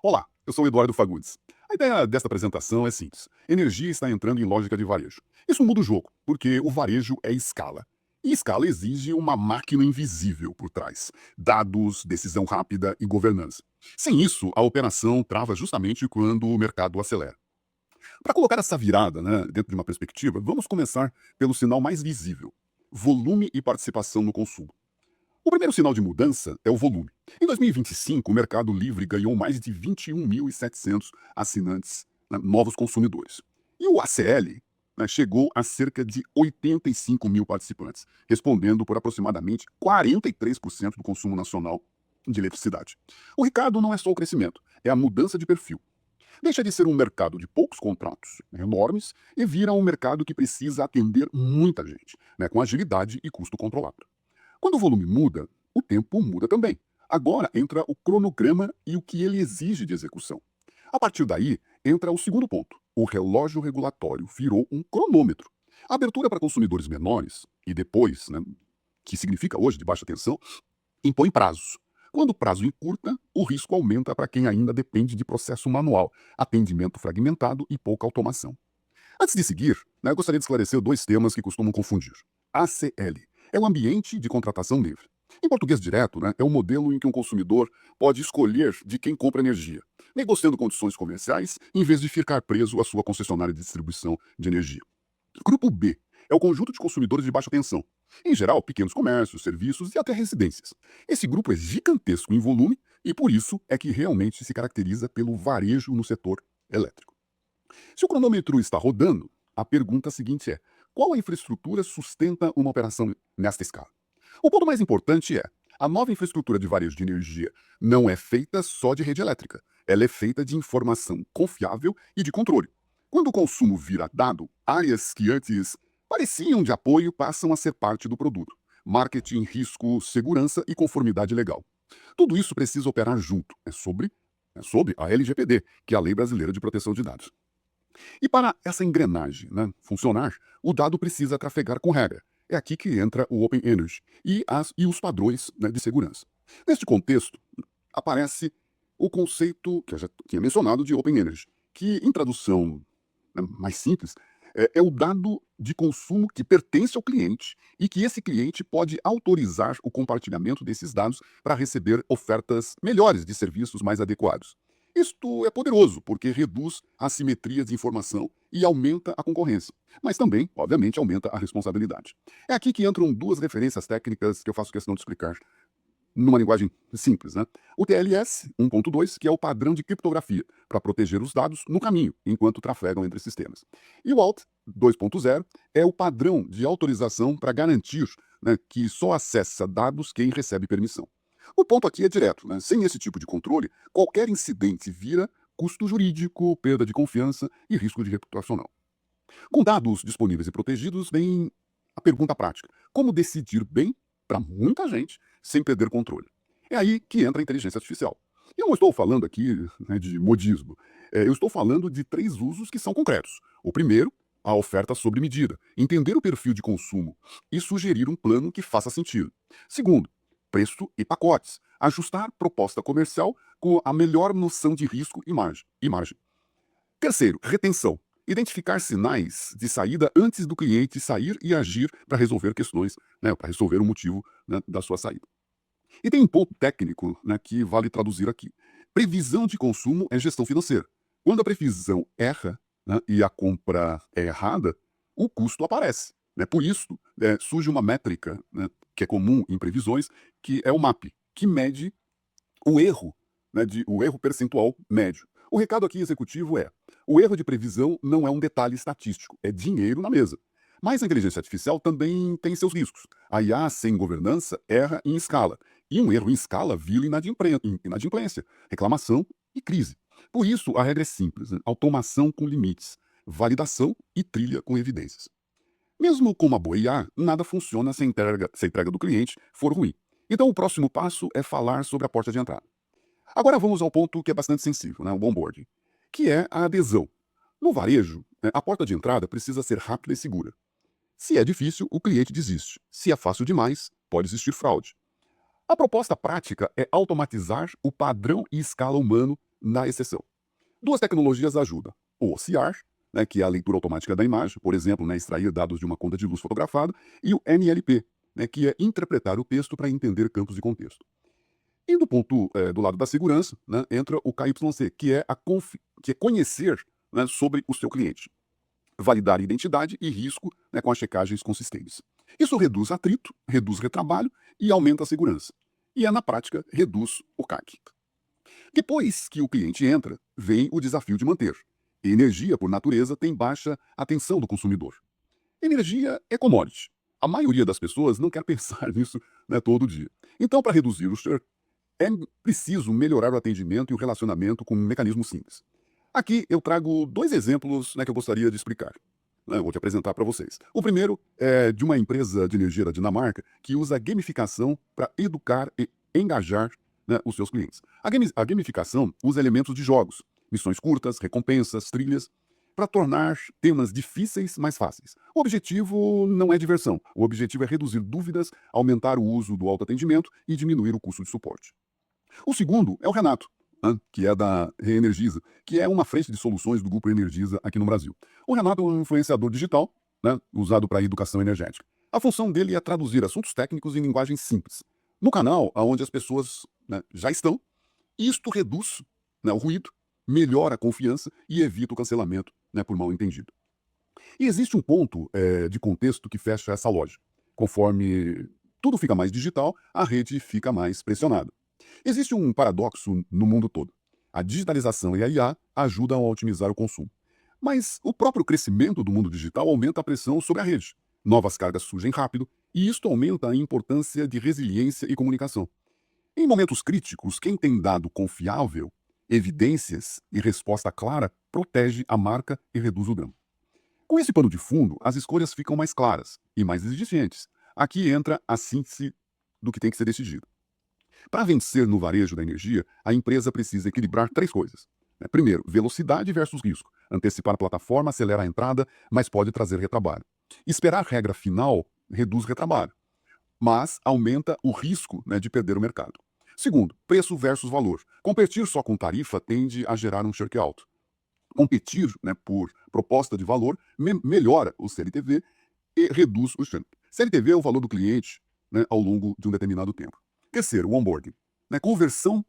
Olá, eu sou o Eduardo Fagundes. A ideia desta apresentação é simples. Energia está entrando em lógica de varejo. Isso muda o jogo, porque o varejo é escala. E escala exige uma máquina invisível por trás. Dados, decisão rápida e governança. Sem isso, a operação trava justamente quando o mercado acelera. Para colocar essa virada, dentro de uma perspectiva, vamos começar pelo sinal mais visível: volume e participação no consumo. O primeiro sinal de mudança é o volume. Em 2025, o Mercado Livre ganhou mais de 21.700 assinantes, novos consumidores. E o ACL chegou a cerca de 85 mil participantes, respondendo por aproximadamente 43% do consumo nacional de eletricidade. O recado não é só o crescimento, é a mudança de perfil. Deixa de ser um mercado de poucos contratos enormes e vira um mercado que precisa atender muita gente, com agilidade e custo controlado. Quando o volume muda, o tempo muda também. Agora entra o cronograma e o que ele exige de execução. A partir daí, entra o segundo ponto. O relógio regulatório virou um cronômetro. A abertura para consumidores menores, e depois, que significa hoje de baixa tensão, impõe prazos. Quando o prazo encurta, o risco aumenta para quem ainda depende de processo manual, atendimento fragmentado e pouca automação. Antes de seguir, eu gostaria de esclarecer dois temas que costumam confundir. ACL é o ambiente de contratação livre. Em português direto, é um modelo em que um consumidor pode escolher de quem compra energia, negociando condições comerciais em vez de ficar preso à sua concessionária de distribuição de energia. Grupo B é o conjunto de consumidores de baixa tensão, em geral pequenos comércios, serviços e até residências. Esse grupo é gigantesco em volume e por isso é que realmente se caracteriza pelo varejo no setor elétrico. Se o cronômetro está rodando, a pergunta seguinte é: qual a infraestrutura sustenta uma operação nesta escala? O ponto mais importante é: a nova infraestrutura de varejo de energia não é feita só de rede elétrica, ela é feita de informação confiável e de controle. Quando o consumo vira dado, áreas que antes pareciam de apoio passam a ser parte do produto. Marketing, risco, segurança e conformidade legal. Tudo isso precisa operar junto. É sobre a LGPD, que é a Lei Brasileira de Proteção de Dados. E para essa engrenagem funcionar, o dado precisa trafegar com regra. É aqui que entra o Open Energy e os padrões de segurança. Neste contexto, aparece o conceito que eu já tinha mencionado de Open Energy, que em tradução mais simples é o dado de consumo que pertence ao cliente e que esse cliente pode autorizar o compartilhamento desses dados para receber ofertas melhores de serviços mais adequados. Isto é poderoso porque reduz a assimetria de informação e aumenta a concorrência, mas também, obviamente, aumenta a responsabilidade. É aqui que entram duas referências técnicas que eu faço questão de explicar numa linguagem simples. O TLS 1.2, que é o padrão de criptografia, para proteger os dados no caminho, enquanto trafegam entre sistemas. E o ALT 2.0 é o padrão de autorização para garantir que só acessa dados quem recebe permissão. O ponto aqui é direto. Sem esse tipo de controle, qualquer incidente vira custo jurídico, perda de confiança e risco de reputacional. Com dados disponíveis e protegidos, vem a pergunta prática: como decidir bem para muita gente sem perder controle? É aí que entra a inteligência artificial. E eu não estou falando aqui de modismo. Eu estou falando de três usos que são concretos. O primeiro, a oferta sob medida, entender o perfil de consumo e sugerir um plano que faça sentido. Segundo, preço e pacotes, ajustar proposta comercial com a melhor noção de risco e margem. Terceiro, retenção. Identificar sinais de saída antes do cliente sair e agir para resolver questões, para resolver o motivo da sua saída. E tem um ponto técnico que vale traduzir aqui. Previsão de consumo é gestão financeira. Quando a previsão erra e a compra é errada, o custo aparece. Por isso, surge uma métrica que é comum em previsões, que é o MAP, que mede o erro, o erro percentual médio. O recado aqui executivo é: o erro de previsão não é um detalhe estatístico, é dinheiro na mesa. Mas a inteligência artificial também tem seus riscos. A IA sem governança erra em escala. E um erro em escala vira inadimplência, reclamação e crise. Por isso, a regra é simples: automação com limites, validação e trilha com evidências. Mesmo com uma boa IA, nada funciona se a entrega do cliente for ruim. Então, o próximo passo é falar sobre a porta de entrada. Agora vamos ao ponto que é bastante sensível, o onboarding, que é a adesão. No varejo, a porta de entrada precisa ser rápida e segura. Se é difícil, o cliente desiste. Se é fácil demais, pode existir fraude. A proposta prática é automatizar o padrão e escala humano na exceção. Duas tecnologias ajudam: o OCR, né, que é a leitura automática da imagem, por exemplo, né, extrair dados de uma conta de luz fotografada, e o NLP, né, que é interpretar o texto para entender campos de contexto. E do lado da segurança, né, entra o KYC, que é conhecer, né, sobre o seu cliente, validar identidade e risco, né, com as checagens consistentes. Isso reduz atrito, reduz retrabalho e aumenta a segurança. E na prática, reduz o CAC. Depois que o cliente entra, vem o desafio de manter. Energia, por natureza, tem baixa atenção do consumidor. Energia é commodity. A maioria das pessoas não quer pensar nisso, né, todo dia. Então, para reduzir o churn, é preciso melhorar o atendimento e o relacionamento com um mecanismo simples. Aqui eu trago dois exemplos, né, que eu gostaria de explicar. Né, eu vou te apresentar para vocês. O primeiro é de uma empresa de energia da Dinamarca que usa gamificação para educar e engajar, né, os seus clientes. A gamificação usa elementos de jogos, missões curtas, recompensas, trilhas, para tornar temas difíceis mais fáceis. O objetivo não é diversão. O objetivo é reduzir dúvidas, aumentar o uso do autoatendimento e diminuir o custo de suporte. O segundo é o Renato, né, que é da Reenergiza, que é uma frente de soluções do grupo Energisa aqui no Brasil. O Renato é um influenciador digital, né, usado para a educação energética. A função dele é traduzir assuntos técnicos em linguagem simples. No canal, onde as pessoas, né, já estão, isto reduz, né, o ruído, melhora a confiança e evita o cancelamento, né, por mal entendido. E existe um ponto de contexto que fecha essa loja. Conforme tudo fica mais digital, a rede fica mais pressionada. Existe um paradoxo no mundo todo. A digitalização e a IA ajudam a otimizar o consumo. Mas o próprio crescimento do mundo digital aumenta a pressão sobre a rede. Novas cargas surgem rápido e isto aumenta a importância de resiliência e comunicação. Em momentos críticos, quem tem dado confiável, evidências e resposta clara protege a marca e reduz o drama. Com esse pano de fundo, as escolhas ficam mais claras e mais exigentes. Aqui entra a síntese do que tem que ser decidido. Para vencer no varejo da energia, a empresa precisa equilibrar três coisas. Primeiro, velocidade versus risco. Antecipar a plataforma acelera a entrada, mas pode trazer retrabalho. Esperar regra final reduz retrabalho, mas aumenta o risco, né, de perder o mercado. Segundo, preço versus valor. Competir só com tarifa tende a gerar um share alto. Competir, né, por proposta de valor melhora o CLTV e reduz o churn. CLTV é o valor do cliente, né, ao longo de um determinado tempo. Terceiro, o onboarding. Conversão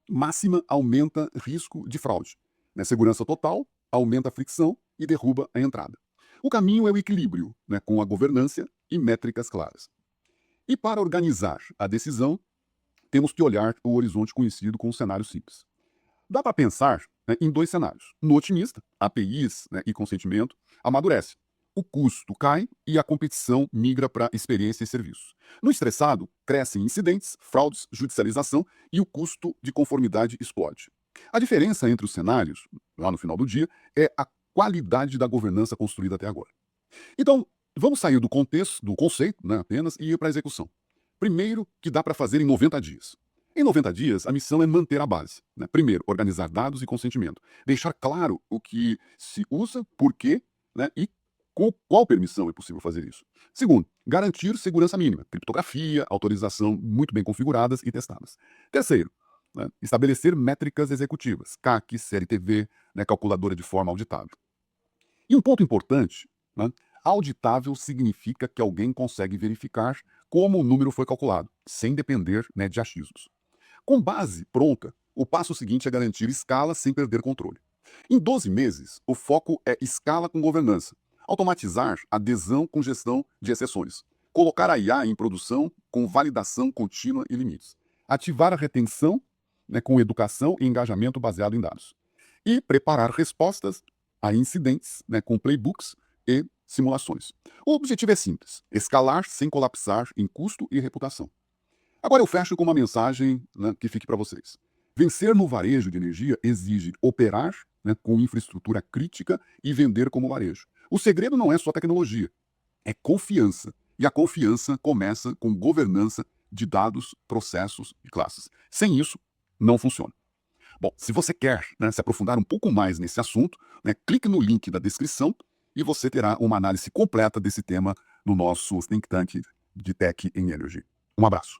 máxima aumenta risco de fraude. Segurança total aumenta a fricção e derruba a entrada. O caminho é o equilíbrio, né, com a governança e métricas claras. E para organizar a decisão, temos que olhar o horizonte conhecido com um cenário simples. Dá para pensar, né, em dois cenários. No otimista, APIs, né, e consentimento amadurece. O custo cai e a competição migra para experiência e serviços. No estressado, crescem incidentes, fraudes, judicialização e o custo de conformidade explode. A diferença entre os cenários, lá no final do dia, é a qualidade da governança construída até agora. Então, vamos sair do contexto, do conceito, né, apenas, e ir para a execução. Primeiro, que dá para fazer em 90 dias. Em 90 dias, a missão é manter a base. Primeiro, organizar dados e consentimento. Deixar claro o que se usa, por quê, né, e com qual permissão é possível fazer isso. Segundo, garantir segurança mínima, criptografia, autorização muito bem configuradas e testadas. Terceiro, né, estabelecer métricas executivas, CAC, CLTV, né, calculadora de forma auditável. E um ponto importante, né, auditável significa que alguém consegue verificar como o número foi calculado, sem depender, né, de achismos. Com base pronta, o passo seguinte é garantir escala sem perder controle. Em 12 meses, o foco é escala com governança, automatizar adesão com gestão de exceções, colocar a IA em produção com validação contínua e limites, ativar a retenção, né, com educação e engajamento baseado em dados, e preparar respostas a incidentes, né, com playbooks e simulações. O objetivo é simples: escalar sem colapsar em custo e reputação. Agora eu fecho com uma mensagem, né, que fique para vocês. Vencer no varejo de energia exige operar, né, com infraestrutura crítica e vender como varejo. O segredo não é só tecnologia, é confiança. E a confiança começa com governança de dados, processos e classes. Sem isso, não funciona. Bom, se você quer, né, se aprofundar um pouco mais nesse assunto, né, clique no link da descrição e você terá uma análise completa desse tema no nosso Think Tank de Tech em Energy. Um abraço.